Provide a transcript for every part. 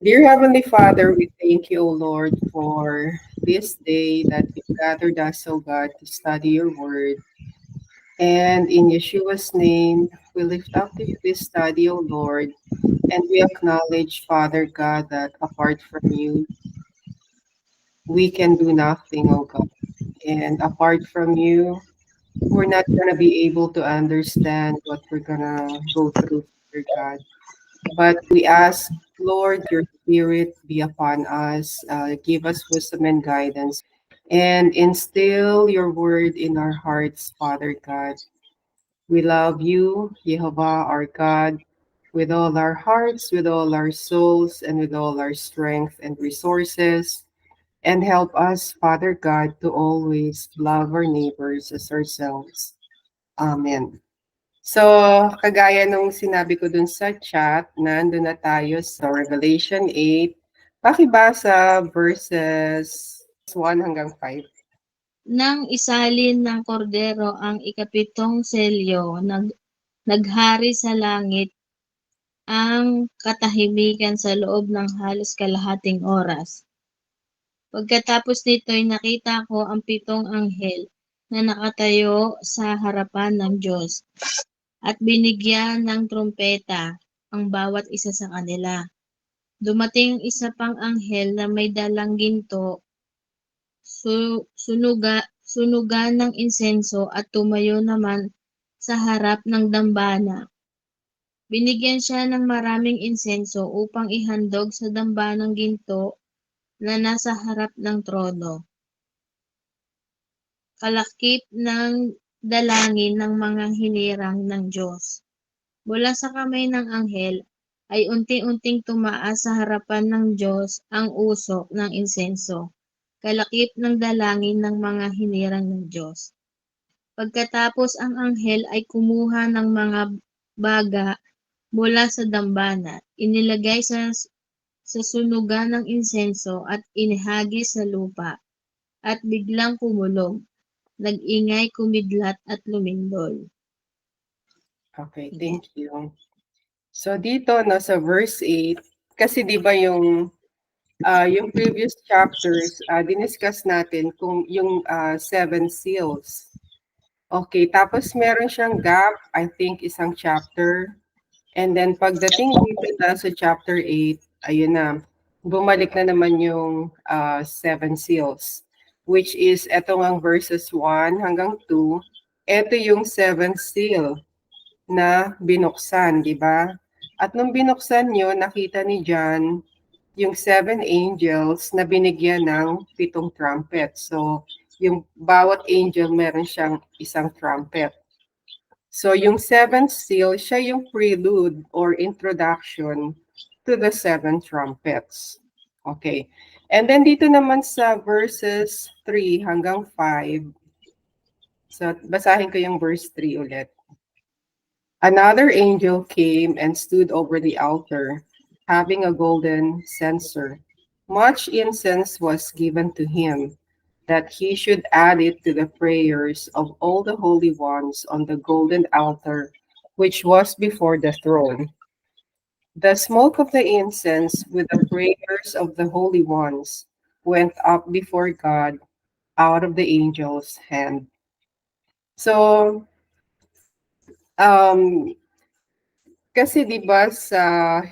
Dear Heavenly Father, we thank you, O Lord, for this day that you gathered us, O God, to study your word. And in Yeshua's name, we lift up this study, O Lord, and we acknowledge, Father God, that apart from you, we can do nothing, O God. And apart from you, we're not going to be able to understand what we're going to go through, Father God. But we ask, Lord, your spirit be upon us, give us wisdom and guidance, and instill your word in our hearts, Father God. We love you, Jehovah, our God, with all our hearts, with all our souls, and with all our strength and resources. And help us, Father God, to always love our neighbors as ourselves. Amen. So, kagaya nung sinabi ko dun sa chat, nandun na tayo sa Revelation 8. Pakibasa verses 1 hanggang 5. Nang isalin ng kordero ang ikapitong selyo, naghari sa langit ang katahimikan sa loob ng halos kalahating oras. Pagkatapos nito'y nakita ko ang pitong anghel na nakatayo sa harapan ng Diyos at binigyan ng trumpeta ang bawat isa sa kanila. Dumating isa pang anghel na may dalang ginto, sunugan ng insenso at tumayo naman sa harap ng dambana. Binigyan siya ng maraming insenso upang ihandog sa dambanang ginto na nasa harap ng trono. Kalakip ng dalangin ng mga hinirang ng Diyos. Mula sa kamay ng anghel ay unti-unting tumaas sa harapan ng Diyos ang usok ng insenso, kalakip ng dalangin ng mga hinirang ng Diyos. Pagkatapos ang anghel ay kumuha ng mga baga mula sa dambana, inilagay sa sunugan ng insenso at inihagis sa lupa, at biglang kumulong, nag-ingay, kumidlat at lumindol. Okay, thank you. So, dito, no, sa verse 8, kasi di ba yung previous chapters, diniscuss natin kung yung seven seals. Okay, tapos meron siyang gap, I think isang chapter. And then pagdating dito na sa chapter 8, ayun na, bumalik na naman yung seven seals, which is eto ngang verses 1 hanggang 2. Ito yung seventh seal na binuksan, di ba? At nung binuksan nyo, nakita ni John yung seven angels na binigyan ng pitong trumpet. So, yung bawat angel meron siyang isang trumpet. So yung seventh seal, siya yung prelude or introduction to the seven trumpets. Okay. And then dito naman sa verses 3 hanggang 5, so basahin ko yung verse 3 ulit. Another angel came and stood over the altar, having a golden censer. Much incense was given to him, that he should add it to the prayers of all the holy ones on the golden altar which was before the throne. The smoke of the incense with the prayers of the holy ones went up before God out of the angel's hand. So, um, kasi 'di ba sa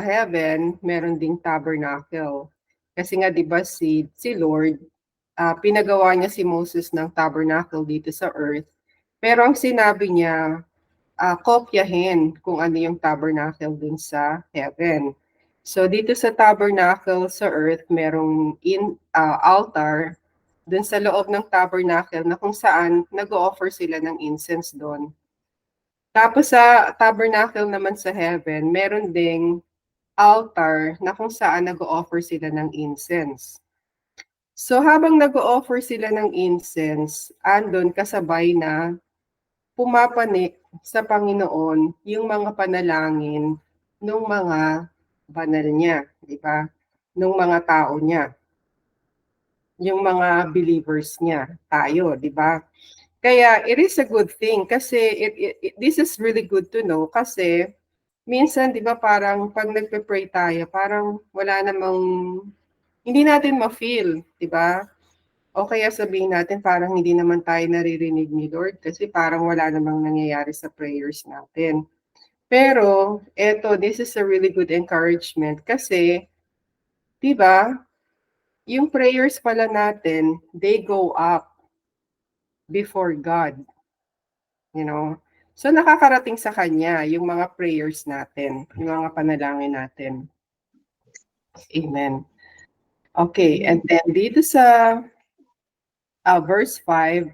heaven meron ding tabernacle. Kasi nga 'di ba si Lord, pinagawa niya si Moses ng tabernacle dito sa earth. Pero ang sinabi niya, kopyahin kung ano yung tabernacle dun sa heaven. So dito sa tabernacle sa earth, merong altar dun sa loob ng tabernacle na kung saan nag-offer sila ng incense doon. Tapos sa tabernacle naman sa heaven, meron ding altar na kung saan nag-offer sila ng incense. So habang nag-offer sila ng incense, andon kasabay na pumapanik sa Panginoon yung mga panalangin ng mga banal niya, di ba? Ng mga tao niya, yung mga believers niya, tayo, di ba? Kaya it is a good thing kasi this is really good to know kasi minsan 'di ba parang 'pag nagpe-pray tayo parang wala namang hindi natin ma-feel, 'di ba? O kaya sabihin natin parang hindi naman tayo naririnig ni Lord kasi parang wala namang nangyayari sa prayers natin. Pero eto, this is a really good encouragement kasi 'di ba, yung prayers pala natin, they go up before God, you know? So nakakarating sa kanya yung mga prayers natin, yung mga panalangin natin. Amen. Okay, and then dito sa verse 5,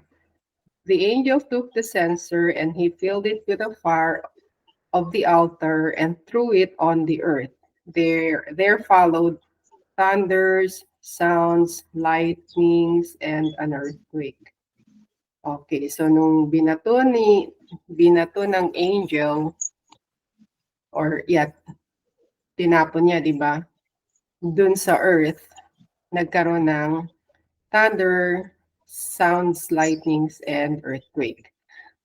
the angel took the censer and he filled it with the fire of the altar and threw it on the earth. There followed thunders, sounds, lightnings, and an earthquake. Okay, so nung binato ng angel, or tinapon niya, di ba? Dun sa earth, nagkaroon ng thunder, sounds, lightnings, and earthquake.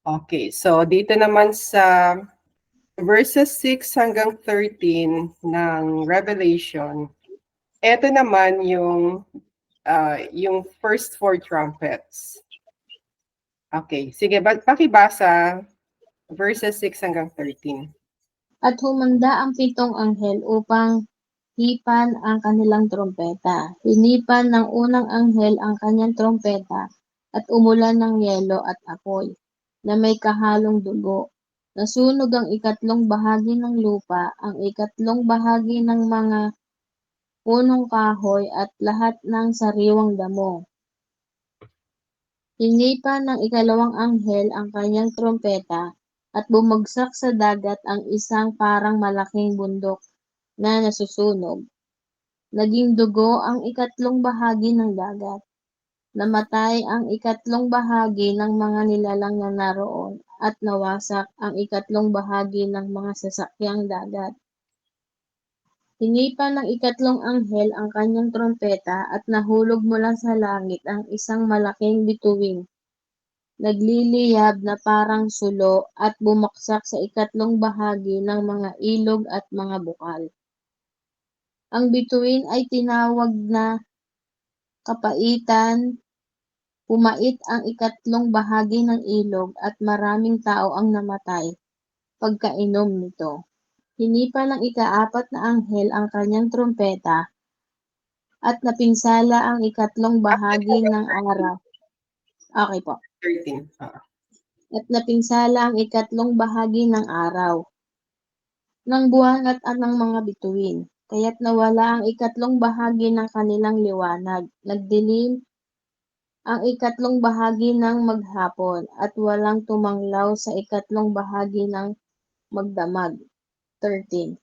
Okay, so dito naman sa verses 6 hanggang 13 ng Revelation, eto naman yung first four trumpets. Okay, sige, pakibasa verses 6 hanggang 13. At humanda ang 7 anghel upang hipan ang kanilang trompeta. Hinipan ng unang anghel ang kanyang trompeta at umulan ng yelo at apoy na may kahalong dugo. Nasunog ang ikatlong bahagi ng lupa, ang ikatlong bahagi ng mga punong kahoy at lahat ng sariwang damo. Hinipan ng ikalawang anghel ang kanyang trompeta at bumagsak sa dagat ang isang parang malaking bundok na nasusunog. Naging dugo ang ikatlong bahagi ng dagat. Namatay ang ikatlong bahagi ng mga nilalang na naroon at nawasak ang ikatlong bahagi ng mga sasakyang dagat. Hinipan ng ikatlong anghel ang kanyang trompeta at nahulog mula sa langit ang isang malaking bituin. Nagliliyab na parang sulo at bumaksak sa ikatlong bahagi ng mga ilog at mga bukal. Ang bituin ay tinawag na kapaitan. Pumait ang ikatlong bahagi ng ilog at maraming tao ang namatay pagkainom nito. Hinipan ng ikaapat na anghel ang kanyang trompeta at napinsala ang ikatlong bahagi ng araw. Okay po. 13. At napinsala ang ikatlong bahagi ng araw, ng buwan at ng mga bituin. Kaya't nawala ang ikatlong bahagi ng kanilang liwanag. Nagdilim ang ikatlong bahagi ng maghapon at walang tumanglaw sa ikatlong bahagi ng magdamag. 13.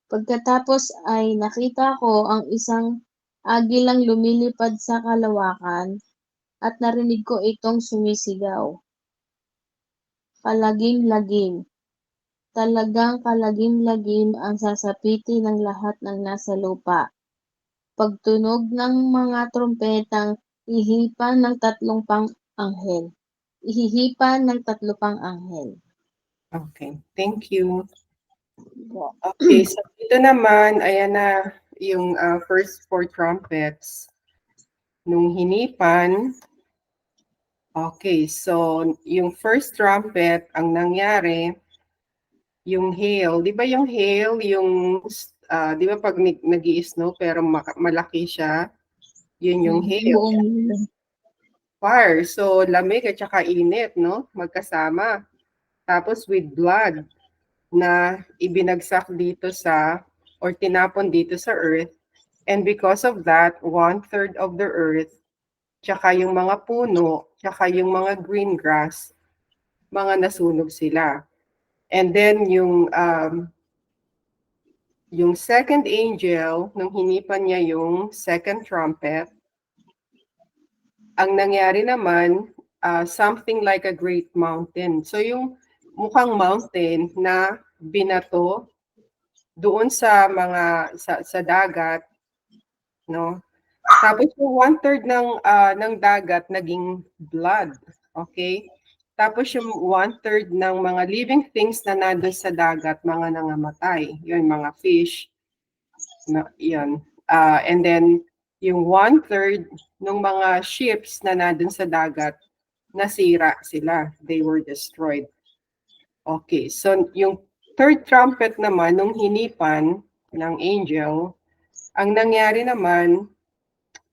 Pagkatapos ay nakita ko ang isang agilang lumilipad sa kalawakan at narinig ko itong sumisigaw. Kalagim-lagim. Talagang kalagim-lagim ang sasapitin ng lahat ng nasa lupa. Pagtunog ng mga trompetang ihipan ng tatlong pang anghel. Ihihipan ng tatlo pang anghel. Okay, thank you. Okay, so dito naman, ayan na yung first four trumpets nung hinipan. Okay, so yung first trumpet, ang nangyari, yung hail. Di ba yung hail, di ba pag nag-i-snow pero malaki siya, yun yung hail. Fire, so lamig at saka init, no? Magkasama. Tapos with blood na ibinagsak dito or tinapon dito sa earth. And because of that, 1/3 of the earth, tsaka yung mga puno, tsaka yung mga green grass, mga nasunog sila. And then yung second angel, nung hinipan niya yung second trumpet, ang nangyari naman, something like a great mountain. So yung mukhang mountain na binato doon sa sa dagat, no? Tapos yung 1/3 ng dagat naging blood, okay? Tapos yung 1/3 ng mga living things na nandun sa dagat, mga nangamatay. Yun, mga fish. Yun. And then, yung 1/3 ng mga ships na nandun sa dagat, nasira sila. They were destroyed. Okay, so yung third trumpet naman, nung hinipan ng angel, ang nangyari naman,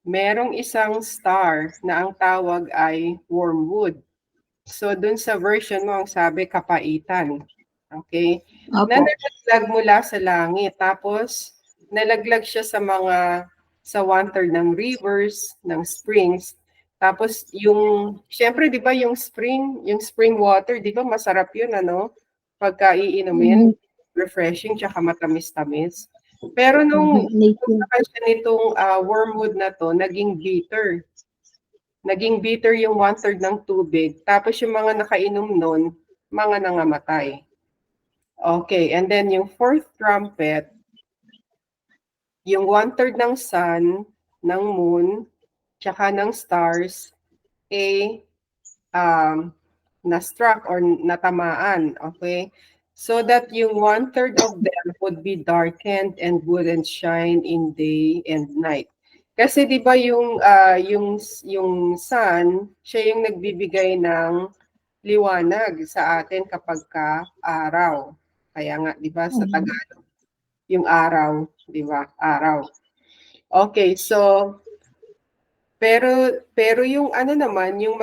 merong isang star na ang tawag ay wormwood. So dun sa version mo, ang sabi kapaitan. Okay? Opo. Na nalaglag mula sa langit. Tapos, nalaglag siya sa 1/3 ng rivers, ng springs. Tapos, syempre, di ba yung spring water, di ba masarap yun, ano? Pagka iinumin, refreshing, tsaka matamis-tamis. Pero nung siya nitong wormwood na to, naging bitter. Naging bitter yung 1/3 ng tubig. Tapos yung mga nakainom nun, mga nangamatay. Okay, and then yung fourth trumpet, yung 1/3 ng sun, ng moon, tsaka ng stars, na-struck or natamaan. Okay? So that yung 1/3 of them would be darkened and wouldn't shine in day and night. Kasi 'di ba yung sun, siya yung nagbibigay ng liwanag sa atin kapag araw. Kaya nga 'di ba sa Tagalog yung araw, 'di ba? Araw. Okay, so pero yung ano naman, yung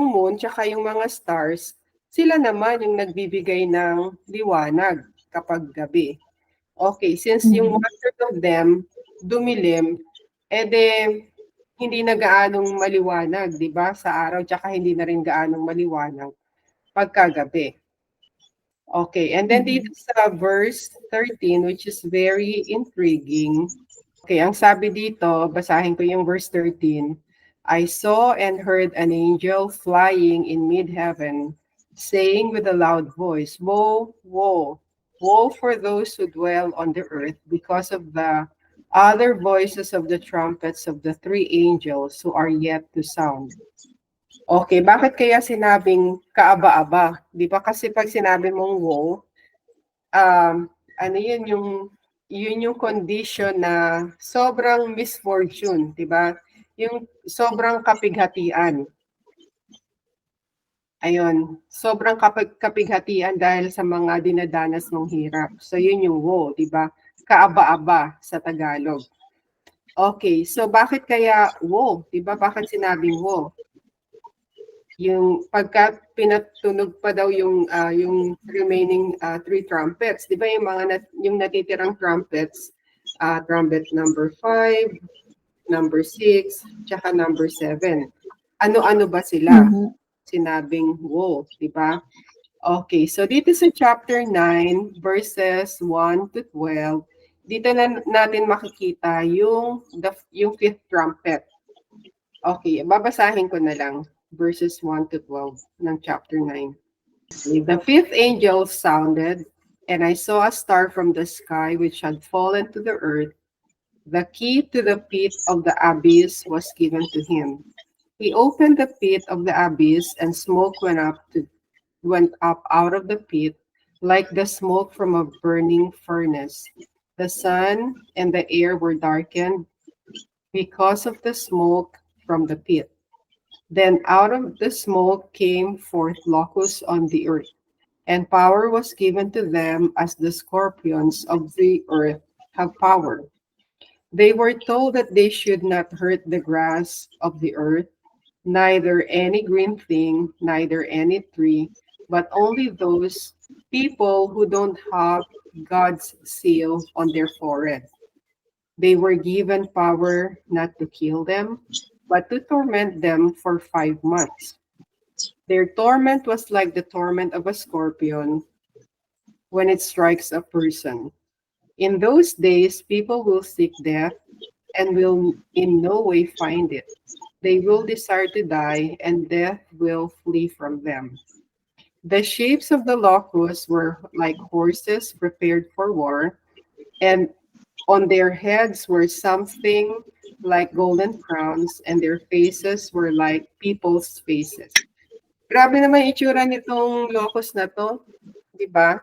moon tsaka yung mga stars, sila naman yung nagbibigay ng liwanag kapag gabi. Okay, since yung 1/3 of them dumilim, hindi na gaanong maliwanag, 'di ba? Sa araw tsaka hindi na rin gaanong maliwanag pagkagabi. Okay, and then dito sa verse 13, which is very intriguing. Okay, ang sabi dito, basahin ko yung verse 13. I saw and heard an angel flying in mid-heaven, saying with a loud voice, Woe, woe, woe for those who dwell on the earth because of the other voices of the trumpets of the three angels who are yet to sound. Okay, bakit kaya sinabing kaaba-aba? Di ba kasi pag sinabi mong woe, ano yun yung condition na sobrang misfortune, di ba? Yung sobrang kapighatian. Ayun, sobrang kapighatian dahil sa mga dinadanas mong hirap. So yun yung woe, di ba? Kaaba-aba sa Tagalog. Okay, so bakit kaya woe? Di ba? Bakit sinabing woe? Yung pagka pinatunog pa daw yung remaining three trumpets, di ba yung natitirang trumpets, trumpet number 5, number 6, tsaka number 7. Ano-ano ba sila? Sinabing woe, di ba? Okay, so dito sa chapter 9, verses 1 to 12, dito na natin makikita yung fifth trumpet. Okay, babasahin ko na lang. Verses 1 to 12 ng chapter 9. The fifth angel sounded, and I saw a star from the sky which had fallen to the earth. The key to the pit of the abyss was given to him. He opened the pit of the abyss, and smoke went up out of the pit, like the smoke from a burning furnace. The sun and the air were darkened because of the smoke from the pit. Then out of the smoke came forth locusts on the earth, and power was given to them as the scorpions of the earth have power. They were told that they should not hurt the grass of the earth, neither any green thing, neither any tree, but only those people who don't have God's seal on their forehead. They were given power not to kill them, but to torment them for 5 months. Their torment was like the torment of a scorpion when it strikes a person. In those days, people will seek death and will in no way find it. They will desire to die, and death will flee from them. The shapes of the locusts were like horses prepared for war, and on their heads were something like golden crowns, and their faces were like people's faces. Grabe naman yung itsura nitong locust na 'to, 'di ba?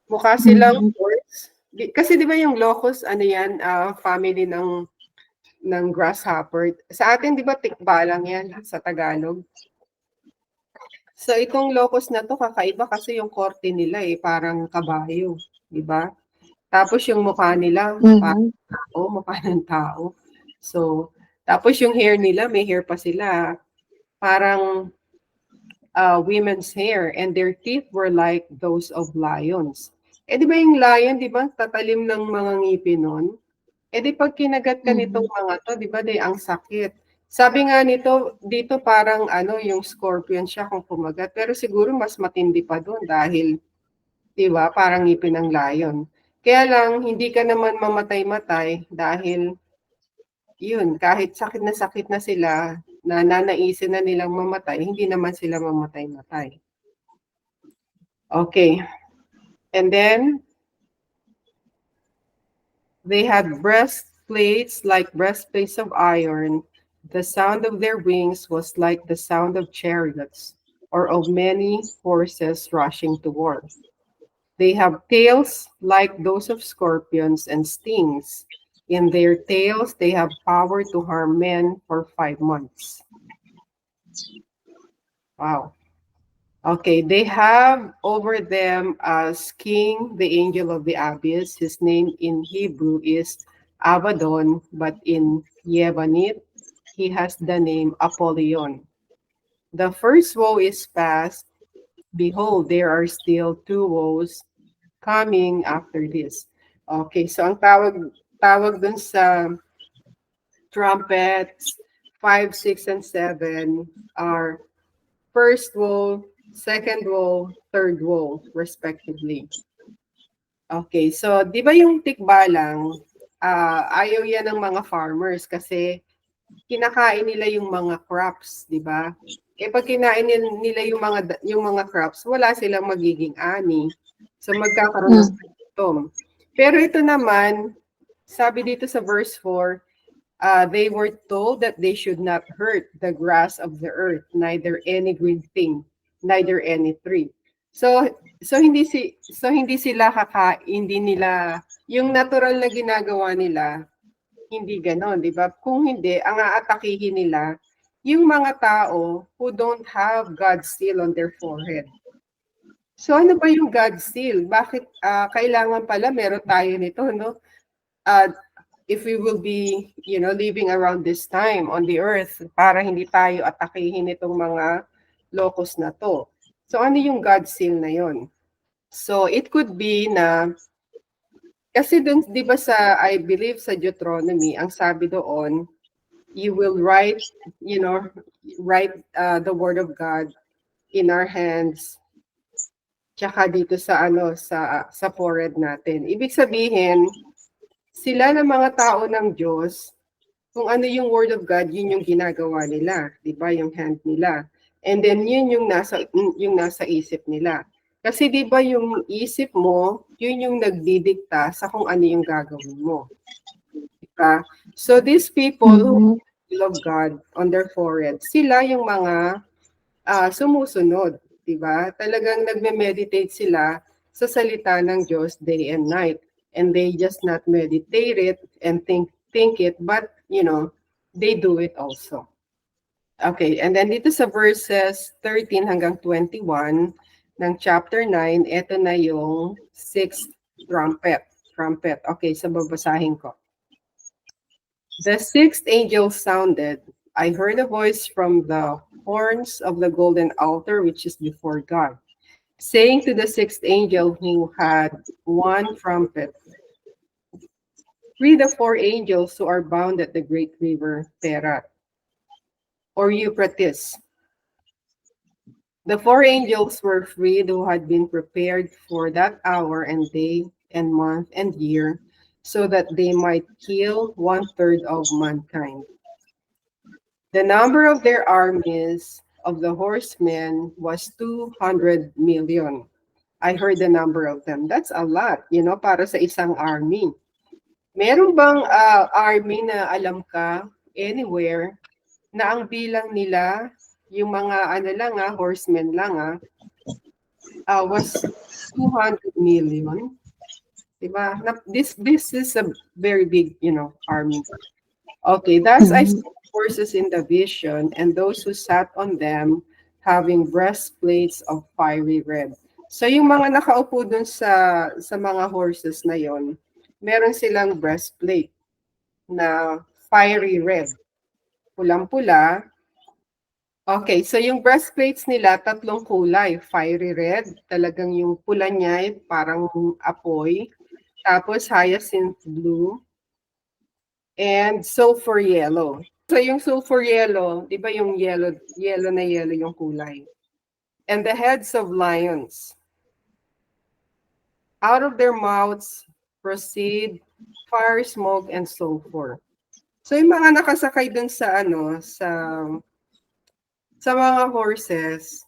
Mukha silang horse. Kasi 'di ba yung locust ano 'yan, family ng grasshopper. Sa atin 'di ba tikbalang 'yan sa Tagalog? So itong locust na 'to kakaiba kasi yung korte nila, parang kabayo, 'di ba? Tapos yung mukha nila parang tao, mukha ng tao. So, tapos yung hair nila, may hair pa sila, parang women's hair, and their teeth were like those of lions. Di ba yung lion, di ba, tatalim ng mga ngipin nun? Di pag kinagat ka nitong mga to, di ba, ang sakit. Sabi nga nito, dito parang ano, yung scorpion siya kung kumagat, pero siguro mas matindi pa doon dahil, di ba, parang ngipin ng lion. Kaya lang, hindi ka naman mamatay-matay dahil, yun, kahit sakit na sila, na nanaisin na nilang mamatay, hindi naman sila mamatay-matay. Okay. And then, they had breastplates like breastplates of iron. The sound of their wings was like the sound of chariots or of many horses rushing to war. They have tails like those of scorpions and stings. In their tails, they have power to harm men for 5 months. Wow. Okay, they have over them as king the angel of the abyss. His name in Hebrew is Abaddon, but in Yevanite, he has the name Apollyon. The first woe is past. Behold, there are still 2 woes coming after this. Okay, so ang tawag dun sa trumpets 5, 6, and 7 are first woe, second woe, third woe, respectively. Okay, so di ba yung tikbalang, ayaw yan ng mga farmers kasi kinakain nila yung mga crops, di ba? Pag kinain nila yung mga crops, wala silang magiging ani. So magkakaroon ng gutom. Pero ito naman, sabi dito sa verse 4, they were told that they should not hurt the grass of the earth, neither any green thing, neither any tree. So hindi sila hindi nila yung natural na ginagawa nila, hindi ganon, di ba? Kung hindi, ang aatakihin nila yung mga tao who don't have God's seal on their forehead. So ano ba yung God's seal? Bakit kailangan pala meron tayo nito, no? If we will be, living around this time on the earth para hindi tayo atakihin itong mga locust na to. So ano yung God's seal na yon? So it could be na kasi dun, di ba I believe sa Deuteronomy, ang sabi doon, you will write the word of God in our hands, tsaka dito sa forehead natin. Ibig sabihin, sila ng mga tao ng Diyos, kung ano yung word of God, yun yung ginagawa nila, di ba, yung hand nila. And then yun yung nasa isip nila. Kasi di ba yung isip mo, yun yung nagdidikta sa kung ano yung gagawin mo. Diba? So these people who love God on their forehead, sila yung mga sumusunod. Diba? Talagang nagme-meditate sila sa salita ng Diyos day and night. And they just not meditate it and think it, but, they do it also. Okay, and then dito sa verses 13 hanggang 21, ng chapter 9, ito na yung 6th trumpet. Okay, so babasahin ko. The 6th angel sounded. I heard a voice from the horns of the golden altar, which is before God, saying to the 6th angel who had 1 trumpet, free the 4 angels who are bound at the great river Perat, or Euphrates. The 4 angels were freed who had been prepared for that hour and day and month and year, so that they might kill 1/3 of mankind. The number of their armies of the horsemen was 200 million. I heard the number of them. That's a lot, para sa isang army. Meron bang army na alam ka anywhere na ang bilang nila yung mga ano lang horsemen lang was 200 million. Diba? This is a very big, army. Okay, thus I saw horses in the vision, and those who sat on them having breastplates of fiery red. So yung mga nakaupo dun sa mga horses na yon, meron silang breastplate na fiery red. Pulang-pula. Okay, so yung breastplates nila, tatlong kulay. Fiery red, talagang yung pula niya parang apoy. Tapos hyacinth blue, and sulfur yellow. So yung sulfur yellow, di ba yung yellow na yellow yung kulay? And the heads of lions. Out of their mouths proceed fire, smoke, and sulfur. So yung mga nakasakay dun sa mga horses,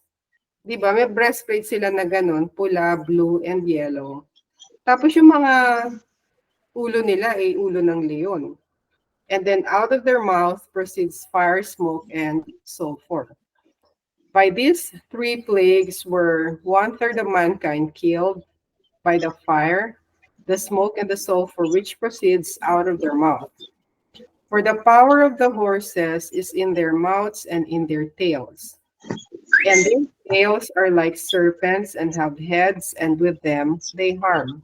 di ba, may breastplate sila na ganun, pula, blue, and yellow. Tapos yung mga ulo nila ay ulo ng leon. And then out of their mouth proceeds fire, smoke, and sulfur. By these three plagues were 1/3 of mankind killed by the fire, the smoke, and the sulfur which proceeds out of their mouth. For the power of the horses is in their mouths and in their tails. And their tails are like serpents and have heads, and with them they harm.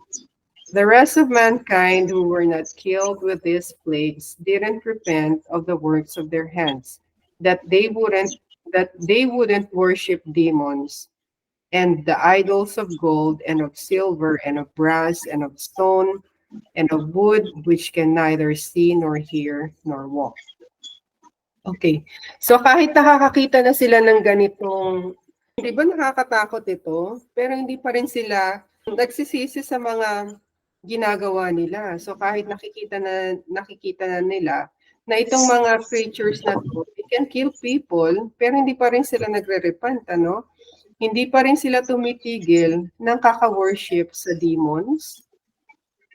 The rest of mankind who were not killed with these plagues didn't repent of the works of their hands, that they wouldn't worship demons and the idols of gold and of silver and of brass and of stone and of wood, which can neither see nor hear nor walk. Okay. So kahit nakakakita na sila ng ganitong, di ba nakakatakot ito? Pero hindi pa rin sila nagsisisi sa mga ginagawa nila. So kahit nakikita na nila na itong mga creatures na to, they can kill people, pero hindi pa rin sila nagre-repent, ano? Hindi pa rin sila tumitigil ng kaka-worship sa demons,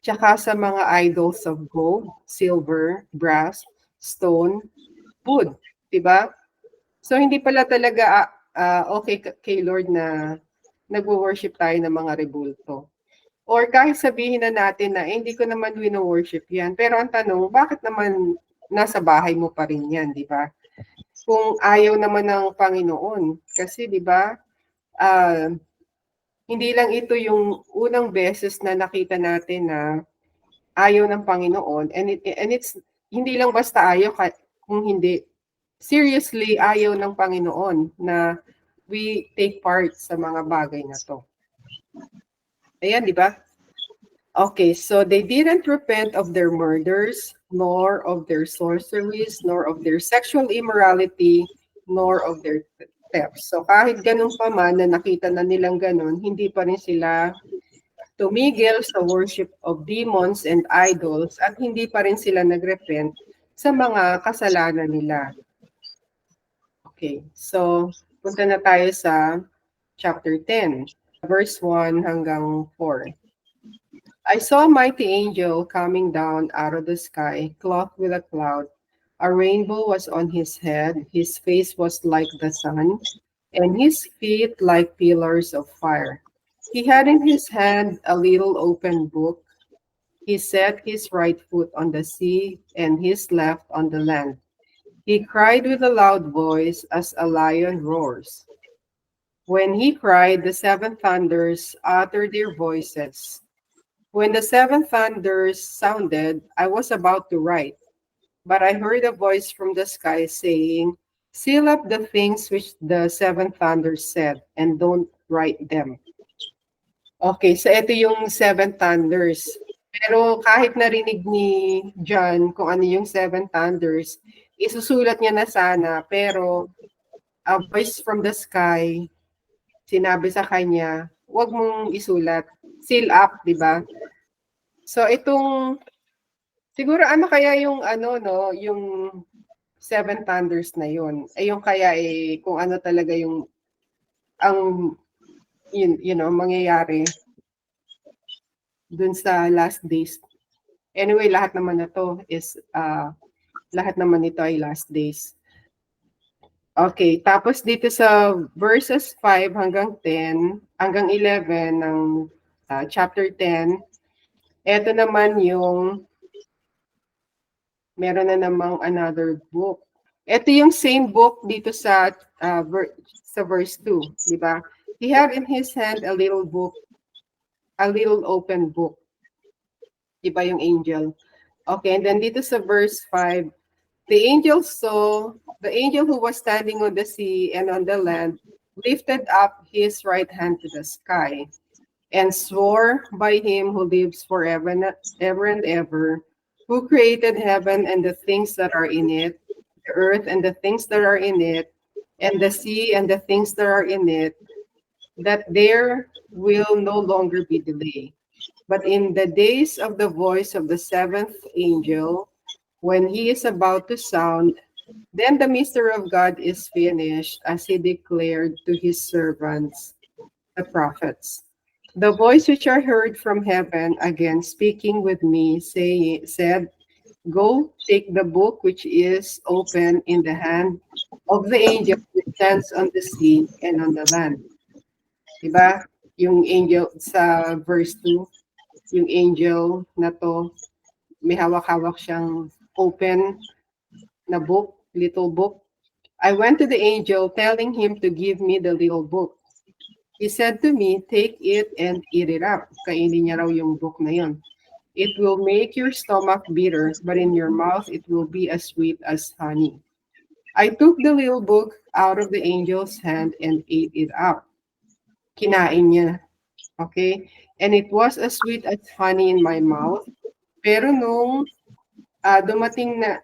tsaka sa mga idols of gold, silver, brass, stone, wood, diba? So hindi pala talaga okay kay Lord na nagwo-worship tayo ng mga rebulto. Or kahit sabihin na natin na hindi ko naman wino-worship yan. Pero ang tanong, bakit naman nasa bahay mo pa rin yan, di ba? Kung ayaw naman ng Panginoon. Kasi di ba, hindi lang ito yung unang beses na nakita natin na ayaw ng Panginoon. And it's hindi lang basta ayaw, kung hindi, seriously ayaw ng Panginoon na we take part sa mga bagay na to. Ayan, di ba? Okay, so they didn't repent of their murders, nor of their sorceries, nor of their sexual immorality, nor of their thefts. So kahit ganun pa man na nakita na nilang ganun, hindi pa rin sila tumigil sa worship of demons and idols at hindi pa rin sila nagrepent sa mga kasalanan nila. Okay, so punta na tayo sa chapter 10, verse 1 hanggang 4. I saw a mighty angel coming down out of the sky, clothed with a cloud. A rainbow was on his head, his face was like the sun, and his feet like pillars of fire. He had in his hand a little open book. He set his right foot on the sea and his left on the land. He cried with a loud voice as a lion roars. When he cried, the seven thunders uttered their voices. When the seven thunders sounded, I was about to write, but I heard a voice from the sky saying, "Seal up the things which the seven thunders said, and don't write them." Okay, so ito yung seven thunders. Pero kahit narinig ni John kung ano yung seven thunders, isusulat niya na sana, pero a voice from the sky, sinabi sa kanya, huwag mong isulat. Seal up, di ba? So itong, siguro ano kaya yung yung seven thunders na yun. Yung kaya kung ano talaga yung, mangyayari dun sa last days. Anyway, lahat naman nito ay last days. Okay, tapos dito sa verses 5 hanggang 10, hanggang 11 ng chapter 10, eto naman yung meron na namang another book. Ito yung same book dito sa sa verse 2, di ba? He had in his hand a little book, a little open book. Di ba yung angel? Okay, and then dito sa verse 5, the angel who was standing on the sea and on the land lifted up his right hand to the sky and swore by him who lives forever and ever, who created heaven and the things that are in it, the earth and the things that are in it, and the sea and the things that are in it, that there will no longer be delay. But in the days of the voice of the seventh angel, when he is about to sound, then the mystery of God is finished, as he declared to his servants, the prophets. The voice which I heard from heaven again speaking with me said, go take the book which is open in the hand of the angel who stands on the sea and on the land. Diba? Yung angel sa verse 2, yung angel na to, may hawak-hawak siyang open na book, little book. I went to the angel telling him to give me the little book. He said to me, take it and eat it up. Kainin niya raw yung book na yun. It will make your stomach bitter, but in your mouth it will be as sweet as honey. I took the little book out of the angel's hand and ate it up. Kinain niya. Okay? And it was as sweet as honey in my mouth. Pero nung dumating na,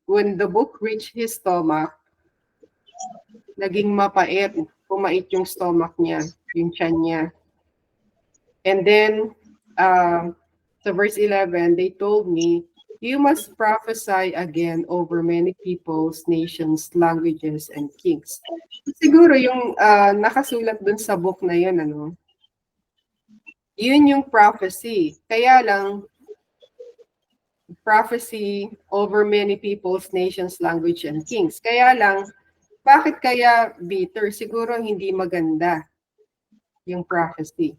when the book reached his stomach, naging mapait. Pumait yung stomach niya, yung tiyan niya. And then, sa verse 11, they told me, you must prophesy again over many peoples, nations, languages, and kings. Siguro yung nakasulat dun sa book na yun, ano, yun yung prophecy. Kaya lang, prophecy over many peoples, nations, language, and kings. Kaya lang, bakit kaya bitter? Siguro hindi maganda yung prophecy.